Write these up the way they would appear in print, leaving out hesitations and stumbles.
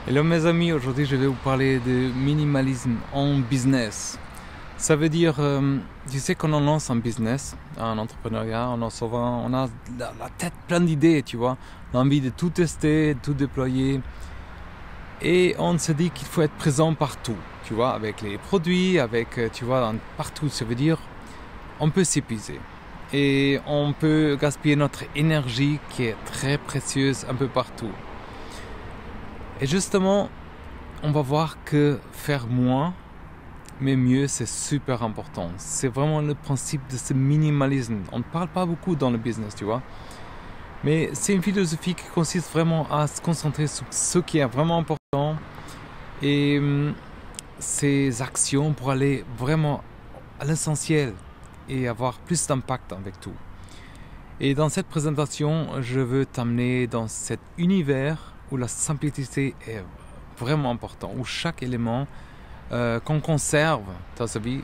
Hello mes amis, aujourd'hui je vais vous parler de minimalisme en business. Ça veut dire, tu sais quand on lance un business, un entrepreneuriat, on a la tête pleine d'idées, tu vois. L'envie de tout tester, de tout déployer. Et on se dit qu'il faut être présent partout, tu vois, avec les produits, tu vois, partout. Ça veut dire, on peut s'épuiser. Et on peut gaspiller notre énergie qui est très précieuse un peu partout. Et justement, on va voir que faire moins, mais mieux, c'est super important. C'est vraiment le principe de ce minimalisme. On ne parle pas beaucoup dans le business, tu vois. Mais c'est une philosophie qui consiste vraiment à se concentrer sur ce qui est vraiment important et ces actions pour aller vraiment à l'essentiel et avoir plus d'impact avec tout. Et dans cette présentation, je veux t'amener dans cet univers où la simplicité est vraiment importante, où chaque élément qu'on conserve dans sa vie,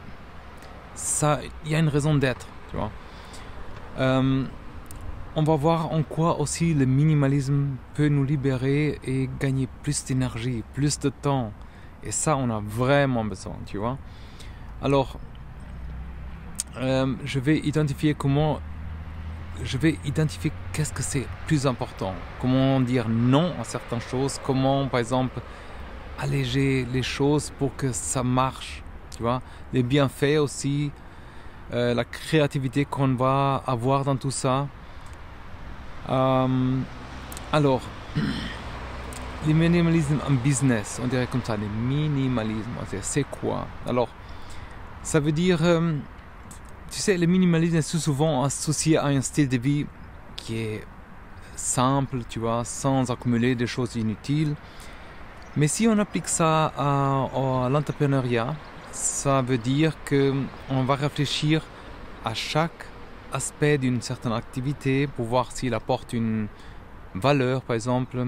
il y a une raison d'être, tu vois. On va voir en quoi aussi le minimalisme peut nous libérer et gagner plus d'énergie, plus de temps. Et ça, on a vraiment besoin, tu vois. Alors, je vais identifier qu'est-ce que c'est plus important, comment dire non à certaines choses, comment par exemple alléger les choses pour que ça marche, tu vois, les bienfaits aussi, la créativité qu'on va avoir dans tout ça. Alors, le minimalisme en business, on dirait comme ça, le minimalisme, c'est quoi? Alors, ça veut dire... tu sais, le minimalisme est souvent associé à un style de vie qui est simple, tu vois, sans accumuler des choses inutiles. Mais si on applique ça à l'entrepreneuriat, ça veut dire qu'on va réfléchir à chaque aspect d'une certaine activité pour voir s'il apporte une valeur, par exemple.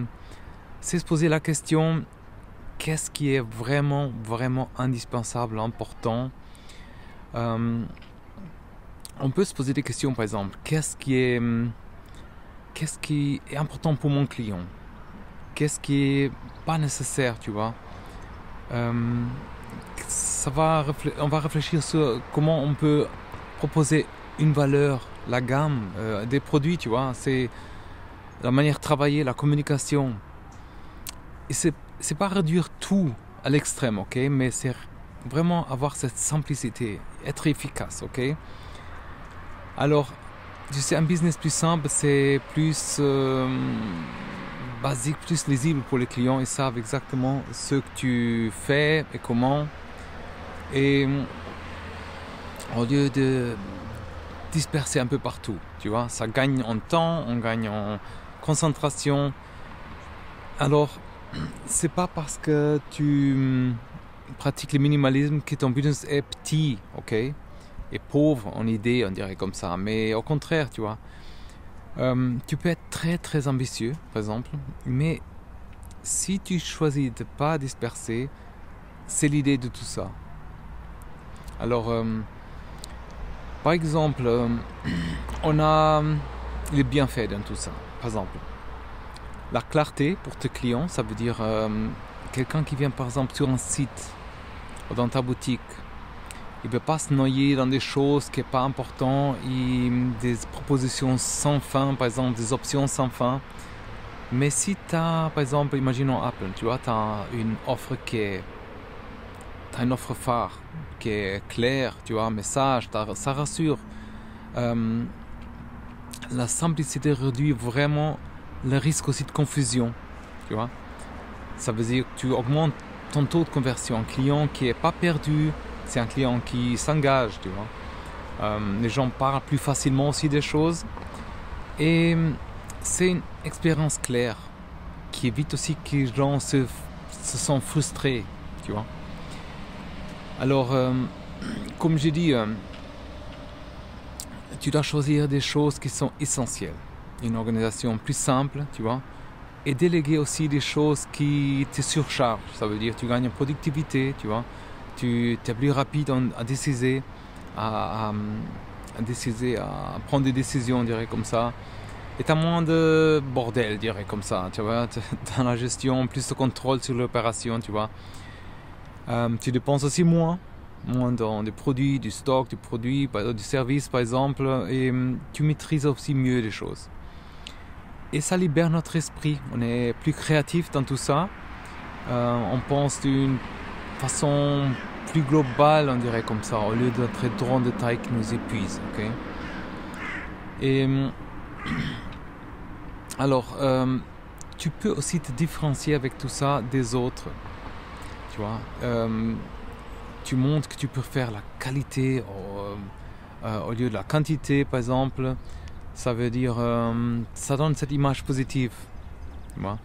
C'est se poser la question, qu'est-ce qui est vraiment, vraiment indispensable, important? On peut se poser des questions, par exemple, qu'est-ce qui est important pour mon client? Qu'est-ce qui est pas nécessaire, tu vois? On va réfléchir sur comment on peut proposer une valeur, la gamme des produits, tu vois? C'est la manière de travailler, la communication. Et c'est pas réduire tout à l'extrême, ok? Mais c'est vraiment avoir cette simplicité, être efficace, ok? Alors, tu sais, un business plus simple, c'est plus basique, plus lisible pour les clients. Ils savent exactement ce que tu fais et comment. Et au lieu de disperser un peu partout, tu vois, ça gagne en temps, on gagne en concentration. Alors, c'est pas parce que tu pratiques le minimalisme que ton business est petit, ok? Et pauvre en idée, on dirait comme ça. Mais au contraire, tu vois, tu peux être très très ambitieux, par exemple, mais si tu choisis de ne pas disperser, c'est l'idée de tout ça. Alors, par exemple, on a les bienfaits dans tout ça. Par exemple, la clarté pour tes clients, ça veut dire quelqu'un qui vient par exemple sur un site ou dans ta boutique. Il ne peut pas se noyer dans des choses qui ne sont pas importantes, des propositions sans fin, par exemple, des options sans fin. Mais si tu as, par exemple, imaginons Apple, tu vois, tu as une offre une offre phare, qui est claire, tu vois, un message, ça rassure. La simplicité réduit vraiment le risque aussi de confusion, tu vois. Ça veut dire que tu augmentes ton taux de conversion. Un client qui n'est pas perdu, c'est un client qui s'engage, tu vois. Les gens parlent plus facilement aussi des choses. Et c'est une expérience claire qui évite aussi que les gens se sentent frustrés, tu vois. Alors, comme j'ai dit, tu dois choisir des choses qui sont essentielles. Une organisation plus simple, tu vois. Et déléguer aussi des choses qui te surchargent. Ça veut dire que tu gagnes en productivité, tu vois. Tu es plus rapide à décider, à prendre des décisions, on dirait comme ça. et tu as moins de bordel, je dirais, comme ça, tu vois, dans la gestion, plus de contrôle sur l'opération, tu vois. Tu dépenses aussi moins dans des produits, du stock, du produit, du service par exemple, et tu maîtrises aussi mieux les choses. Et ça libère notre esprit, on est plus créatif dans tout ça, on pense d'une façon plus globale, on dirait comme ça, au lieu d'entrer trop en détail qui nous épuise. Okay. Et alors, tu peux aussi te différencier avec tout ça des autres. Tu vois, tu montres que tu peux faire la qualité au lieu de la quantité, par exemple. Ça veut dire, ça donne cette image positive. Tu vois.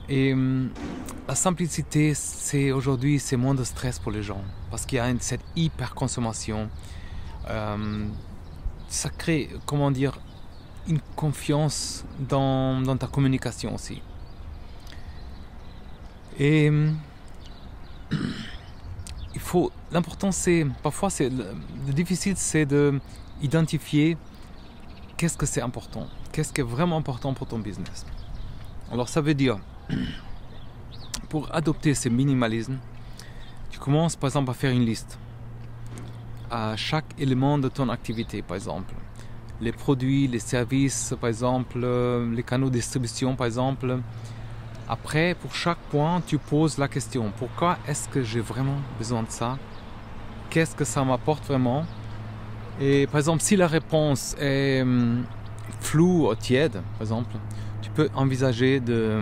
Et la simplicité, aujourd'hui, c'est moins de stress pour les gens. Parce qu'il y a cette hyper-consommation. Ça crée, comment dire, une confiance dans ta communication aussi. Et l'important c'est, parfois le difficile c'est d'identifier qu'est-ce que c'est important, qu'est-ce qui est vraiment important pour ton business. Alors ça veut dire, pour adopter ce minimalisme, tu commences par exemple à faire une liste à chaque élément de ton activité, par exemple. Les produits, les services, par exemple, les canaux de distribution, par exemple. Après, pour chaque point, tu poses la question. Pourquoi est-ce que j'ai vraiment besoin de ça? Qu'est-ce que ça m'apporte vraiment? Et par exemple, si la réponse est floue ou tiède, par exemple, tu peux envisager de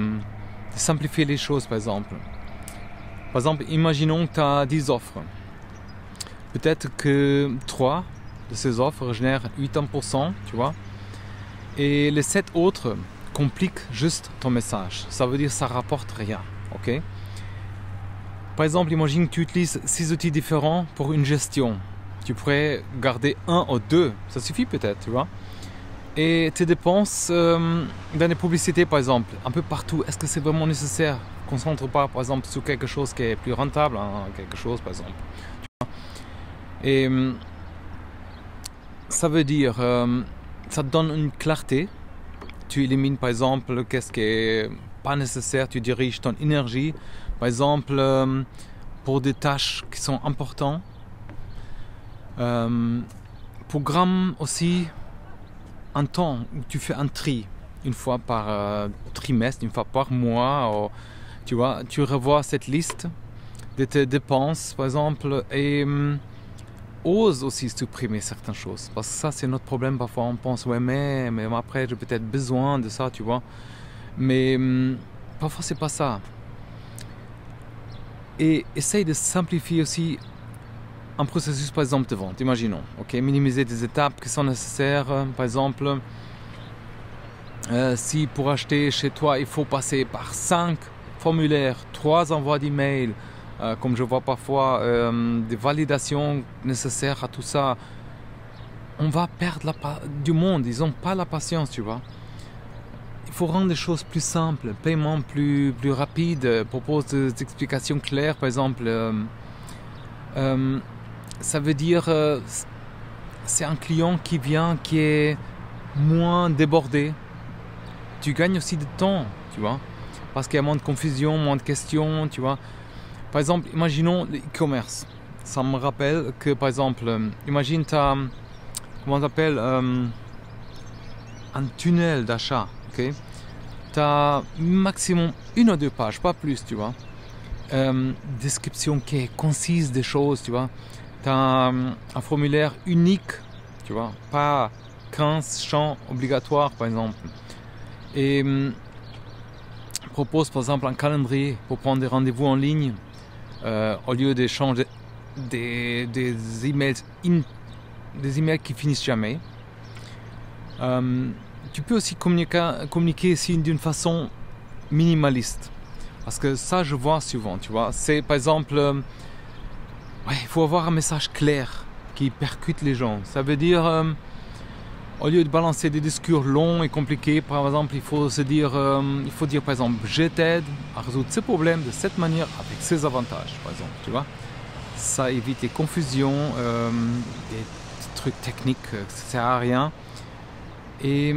simplifier les choses, par exemple. Par exemple, imaginons que tu as 10 offres. Peut-être que 3 de ces offres génèrent 80%, tu vois. Et les 7 autres compliquent juste ton message. Ça veut dire que ça rapporte rien, ok? Par exemple, imagine que tu utilises 6 outils différents pour une gestion. Tu pourrais garder 1 ou 2, ça suffit peut-être, tu vois. Et tes dépenses dans les publicités, par exemple, un peu partout, est-ce que c'est vraiment nécessaire? Concentre pas, par exemple, sur quelque chose qui est plus rentable, hein, quelque chose, par exemple. Et ça veut dire, ça te donne une clarté. Tu élimines, par exemple, qu'est-ce qui est pas nécessaire. Tu diriges ton énergie, par exemple, pour des tâches qui sont importantes. Programme aussi un temps où tu fais un tri, une fois par trimestre, une fois par mois. Tu vois, tu revois cette liste de tes dépenses, par exemple, et ose aussi supprimer certaines choses. Parce que ça, c'est notre problème. Parfois, on pense, ouais, mais après, j'ai peut-être besoin de ça, tu vois. Mais parfois, c'est pas ça. Et essaye de simplifier aussi un processus, par exemple, de vente. Imaginons, ok, minimiser des étapes qui sont nécessaires. Par exemple, si pour acheter chez toi, il faut passer par 5 formulaires, 3 envois d'email, comme je vois parfois, des validations nécessaires à tout ça, on va perdre du monde. Ils n'ont pas la patience, tu vois. Il faut rendre les choses plus simples, paiement plus rapide, propose des explications claires, par exemple. Ça veut dire c'est un client qui vient, qui est moins débordé. Tu gagnes aussi du temps, tu vois, parce qu'il y a moins de confusion, moins de questions, tu vois. Par exemple, imaginons l'e-commerce. Ça me rappelle que, par exemple, imagine tu as, comment on appelle, un tunnel d'achat, ok. Tu as maximum 1 ou 2 pages, pas plus, tu vois. Description qui est concise des choses, tu vois. Tu as un formulaire unique, tu vois, pas 15 champs obligatoires, par exemple. Et propose, par exemple, un calendrier pour prendre des rendez-vous en ligne au lieu d'échanger des emails qui finissent jamais. Tu peux aussi communiquer ici d'une façon minimaliste. Parce que ça, je vois souvent, tu vois. C'est, par exemple, il faut avoir un message clair qui percute les gens. Ça veut dire, au lieu de balancer des discours longs et compliqués, par exemple, il faut dire, par exemple, je t'aide à résoudre ce problème de cette manière avec ces avantages, par exemple, tu vois. Ça évite les confusions, des trucs techniques, ça sert à rien. Et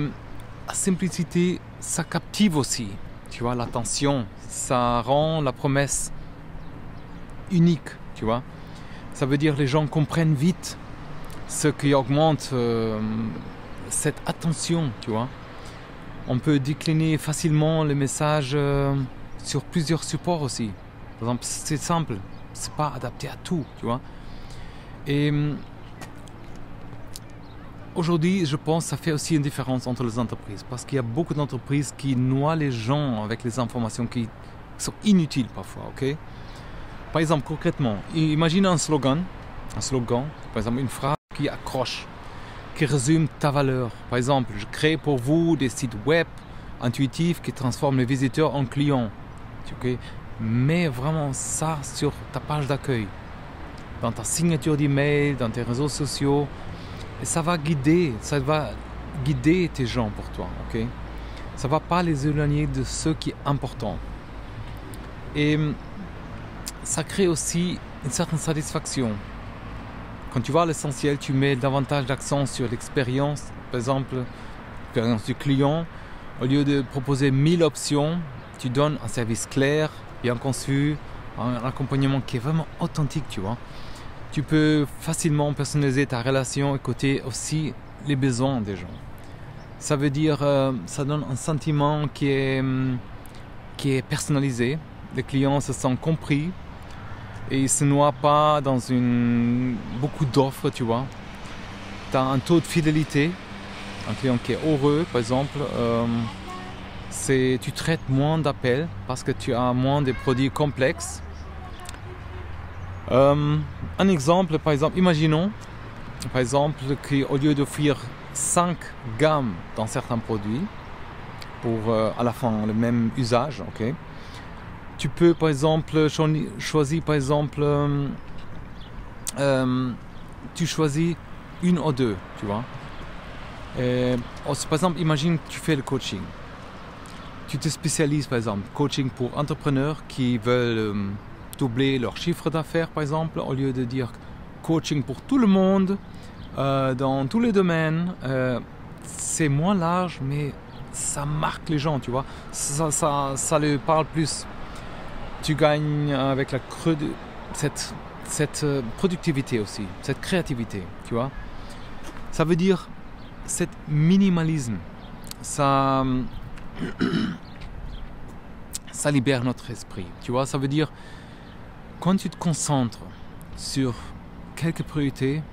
la simplicité, ça captive aussi, tu vois, l'attention. Ça rend la promesse unique, tu vois. Ça veut dire que les gens comprennent vite, ce qui augmente cette attention, tu vois. On peut décliner facilement le message sur plusieurs supports aussi. Par exemple, c'est simple, c'est pas adapté à tout, tu vois. Et aujourd'hui, je pense que ça fait aussi une différence entre les entreprises, parce qu'il y a beaucoup d'entreprises qui noient les gens avec les informations qui sont inutiles parfois, ok? Par exemple, concrètement, imagine un slogan, par exemple une phrase qui accroche, qui résume ta valeur. Par exemple, je crée pour vous des sites web intuitifs qui transforment les visiteurs en clients. Okay? Mets vraiment ça sur ta page d'accueil, dans ta signature d'email, dans tes réseaux sociaux, et ça va guider tes gens pour toi. Okay? Ça ne va pas les éloigner de ce qui est important. Et ça crée aussi une certaine satisfaction. Quand tu vois l'essentiel, tu mets davantage d'accent sur l'expérience, par exemple, l'expérience du client. Au lieu de proposer 1000 options, tu donnes un service clair, bien conçu, un accompagnement qui est vraiment authentique, tu vois. Tu peux facilement personnaliser ta relation, écouter aussi les besoins des gens. Ça veut dire, ça donne un sentiment qui est personnalisé. Les clients se sentent compris. Et il ne se noie pas dans beaucoup d'offres, tu vois. Tu as un taux de fidélité, un client qui est heureux, par exemple. Tu traites moins d'appels parce que tu as moins de produits complexes. Un exemple, par exemple, imaginons, par exemple, qu'au lieu d'offrir 5 gammes dans certains produits, pour à la fin le même usage, ok. Tu peux par exemple choisir par exemple tu choisis une ou deux, tu vois. Par exemple, imagine que tu fais le coaching. Tu te spécialises par exemple coaching pour entrepreneurs qui veulent doubler leur chiffre d'affaires par exemple, au lieu de dire coaching pour tout le monde dans tous les domaines. C'est moins large mais ça marque les gens, tu vois. Ça leur parle plus. Tu gagnes avec cette productivité aussi, cette créativité, tu vois. Ça veut dire, cet minimalisme, ça libère notre esprit, tu vois. Ça veut dire, quand tu te concentres sur quelques priorités,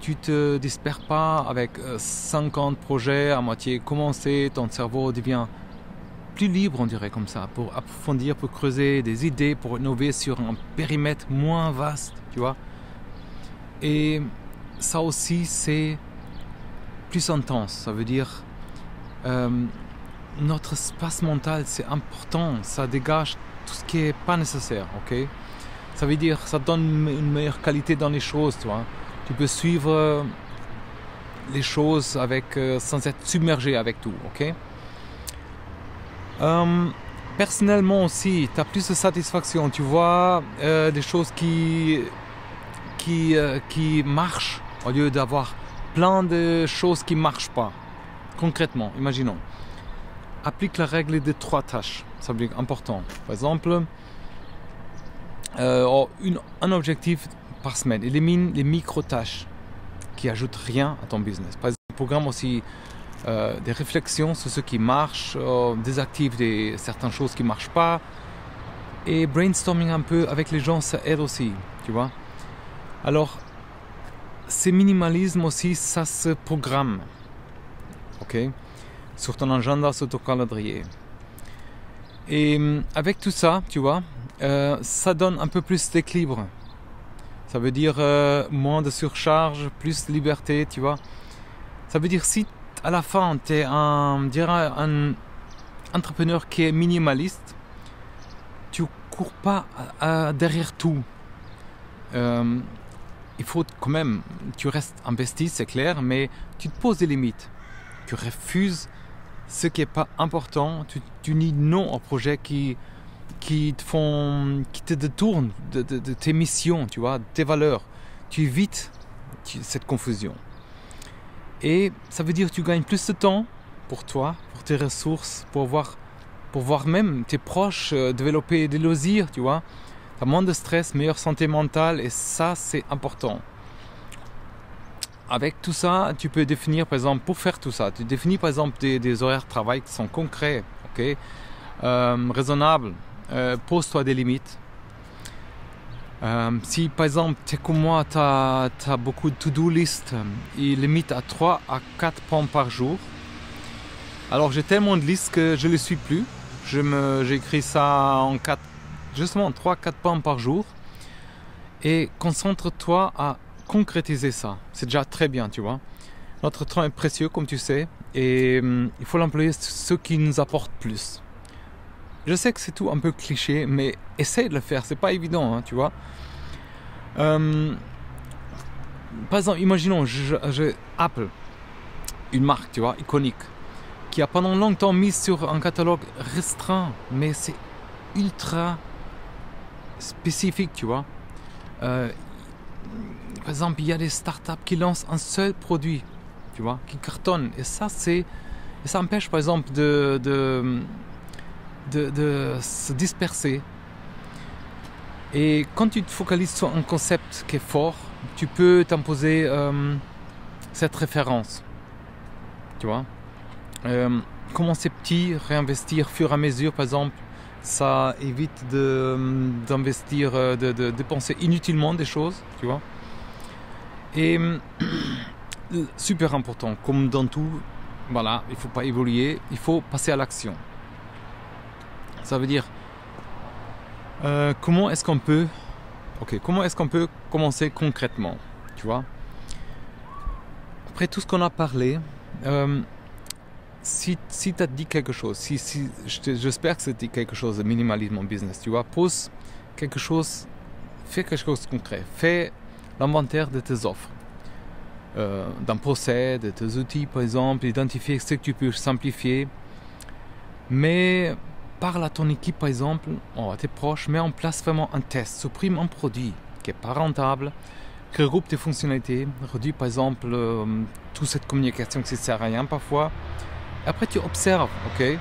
tu te disperses pas avec 50 projets à moitié commencés, ton cerveau devient plus libre, on dirait comme ça, pour approfondir, pour creuser des idées, pour innover sur un périmètre moins vaste, tu vois. Et ça aussi, c'est plus intense. Ça veut dire notre espace mental, c'est important. Ça dégage tout ce qui n'est pas nécessaire, ok. Ça veut dire, ça donne une meilleure qualité dans les choses, tu vois. Tu peux suivre les choses sans être submergé avec tout, ok. Personnellement aussi, tu as plus de satisfaction. Tu vois des choses qui marchent au lieu d'avoir plein de choses qui ne marchent pas. Concrètement, imaginons. Applique la règle des 3 tâches. Ça veut dire important. Par exemple, un objectif par semaine. Élimine les micro-tâches qui n'ajoutent rien à ton business. Par exemple, programme aussi des réflexions sur ce qui marche, désactive certaines choses qui ne marchent pas, et brainstorming un peu avec les gens, ça aide aussi, tu vois. Alors, ce minimalisme aussi, ça se programme, ok, sur ton agenda, sur ton calendrier. Et avec tout ça, tu vois, ça donne un peu plus d'équilibre. Ça veut dire moins de surcharge, plus de liberté, tu vois. Ça veut dire si à la fin, tu es un entrepreneur qui est minimaliste, tu ne cours pas derrière tout. Il faut quand même, tu restes investi, c'est clair, mais tu te poses des limites. Tu refuses ce qui n'est pas important, tu dis non aux projets qui te détournent de tes missions, tu vois, de tes valeurs. Tu évites cette confusion. Et ça veut dire que tu gagnes plus de temps pour toi, pour tes ressources, pour voir même tes proches développer des loisirs, tu vois. Tu as moins de stress, meilleure santé mentale et ça, c'est important. Avec tout ça, tu peux définir, par exemple, pour faire tout ça, tu définis par exemple des horaires de travail qui sont concrets, ok, raisonnables. Pose-toi des limites. Si par exemple, tu es comme moi, tu as beaucoup de to-do list, et limite à 3 à 4 points par jour. Alors j'ai tellement de listes que je ne les suis plus. J'écris ça en 3-4 points par jour. Et concentre-toi à concrétiser ça. C'est déjà très bien, tu vois. Notre temps est précieux, comme tu sais, et il faut l'employer sur ce qui nous apporte plus. Je sais que c'est tout un peu cliché, mais essaye de le faire, c'est pas évident, hein, tu vois. Par exemple, imaginons, Apple, une marque, tu vois, iconique, qui a pendant longtemps mis sur un catalogue restreint, mais c'est ultra spécifique, tu vois. Par exemple, il y a des startups qui lancent un seul produit, tu vois, qui cartonnent. Et ça empêche, par exemple, de se disperser. Et quand tu te focalises sur un concept qui est fort, tu peux t'imposer cette référence, tu vois. Commencer petit, réinvestir fur et à mesure, par exemple, ça évite d'investir, de dépenser inutilement des choses, tu vois. Et super important, comme dans tout, voilà, il ne faut pas évoluer, il faut passer à l'action. Ça veut dire, comment est-ce qu'on peut commencer concrètement, tu vois. Après tout ce qu'on a parlé, si tu as dit quelque chose, j'espère que c'était quelque chose de minimalisme en business, tu vois, fais quelque chose de concret, fais l'inventaire de tes offres, d'un procès, de tes outils par exemple, identifier ce que tu peux simplifier, mais parle à ton équipe par exemple, à tes proches, mets en place vraiment un test, supprime un produit qui n'est pas rentable, regroupe tes fonctionnalités, réduis par exemple toute cette communication qui ne sert à rien parfois. Après tu observes, ok.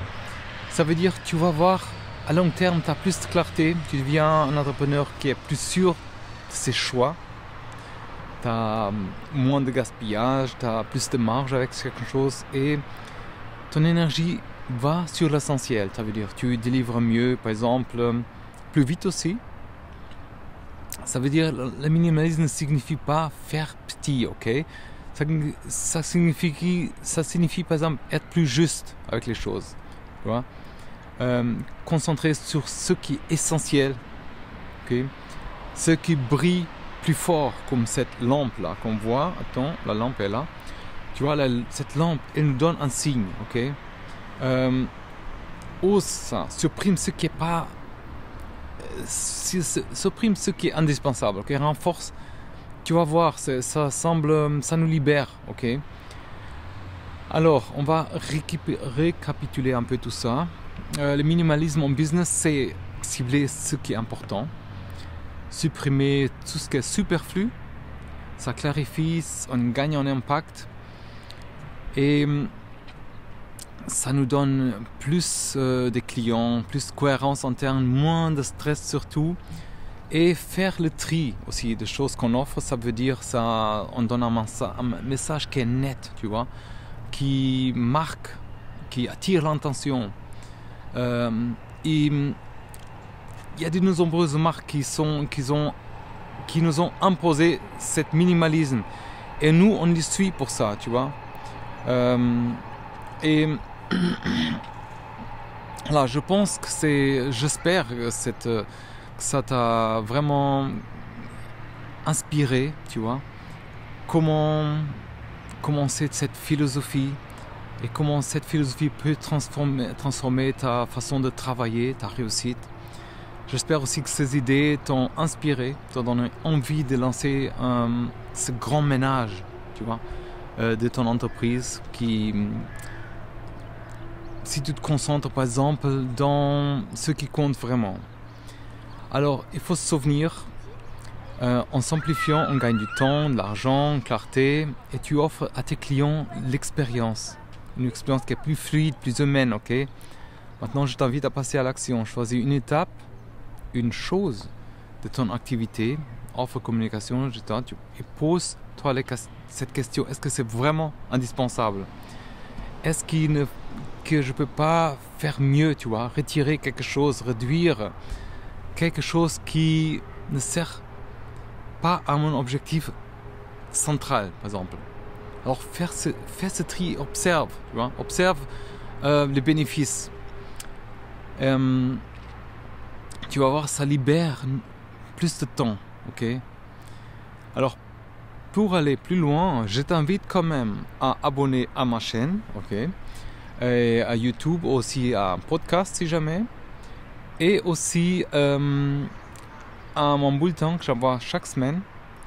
Ça veut dire tu vas voir à long terme, tu as plus de clarté, tu deviens un entrepreneur qui est plus sûr de ses choix, tu as moins de gaspillage, tu as plus de marge avec quelque chose et ton énergie va sur l'essentiel. Ça veut dire tu délivres mieux, par exemple, plus vite aussi. Ça veut dire le minimalisme ne signifie pas faire petit, ok. Ça signifie par exemple être plus juste avec les choses, tu vois. Concentrer sur ce qui est essentiel, ok. Ce qui brille plus fort, comme cette lampe là qu'on voit. Attends, la lampe est là. Tu vois, cette lampe, elle nous donne un signe, ok. Ose ça, supprime ce qui est pas, supprime ce qui est indispensable, ok. Renforce. Tu vas voir, ça nous libère, ok. Alors, on va récapituler un peu tout ça. Le minimalisme en business, c'est cibler ce qui est important, supprimer tout ce qui est superflu, ça clarifie, on gagne en impact et ça nous donne plus de clients, plus de cohérence interne, moins de stress surtout. Et faire le tri aussi des choses qu'on offre, ça veut dire ça, on donne un message qui est net, tu vois, qui marque, qui attire l'attention. Il y a de nombreuses marques qui nous ont imposé cet minimalisme. Et nous, on les suit pour ça, tu vois. Et là, je pense que j'espère que ça t'a vraiment inspiré, tu vois, comment c'est cette philosophie et comment cette philosophie peut transformer ta façon de travailler, ta réussite. J'espère aussi que ces idées t'ont inspiré, t'ont donné envie de lancer ce grand ménage, tu vois, de ton entreprise si tu te concentres par exemple dans ce qui compte vraiment. Alors, il faut se souvenir, en simplifiant, on gagne du temps, de l'argent, clarté, et tu offres à tes clients l'expérience, une expérience qui est plus fluide, plus humaine, ok? Maintenant, je t'invite à passer à l'action. Choisis une étape, une chose de ton activité, offre, communication, etc. Et pose-toi cette question. Est-ce que c'est vraiment indispensable? Est-ce que je ne peux pas faire mieux, tu vois? Retirer quelque chose, réduire quelque chose qui ne sert pas à mon objectif central, par exemple. Alors, fais ce tri, observe, tu vois? Observe les bénéfices. Tu vas voir, ça libère plus de temps, ok? Alors, pour aller plus loin, je t'invite quand même à abonner à ma chaîne, ok? Et à YouTube, aussi à un podcast si jamais. Et aussi à mon bulletin que j'envoie chaque semaine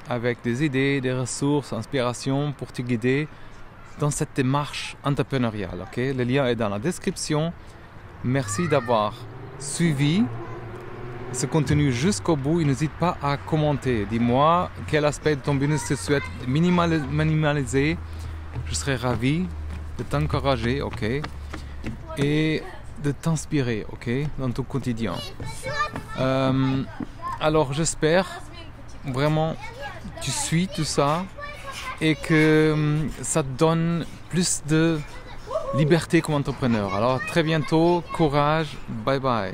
avec des idées, des ressources, inspirations pour te guider dans cette démarche entrepreneuriale, ok? Le lien est dans la description. Merci d'avoir suivi ce contenu jusqu'au bout et n'hésite pas à commenter. Dis-moi quel aspect de ton business tu souhaites minimaliser. Je serai ravi de t'encourager, ok? Et de t'inspirer, ok? Dans ton quotidien. Alors j'espère vraiment tu suis tout ça et que ça te donne plus de liberté comme entrepreneur. Alors très bientôt, courage, bye bye.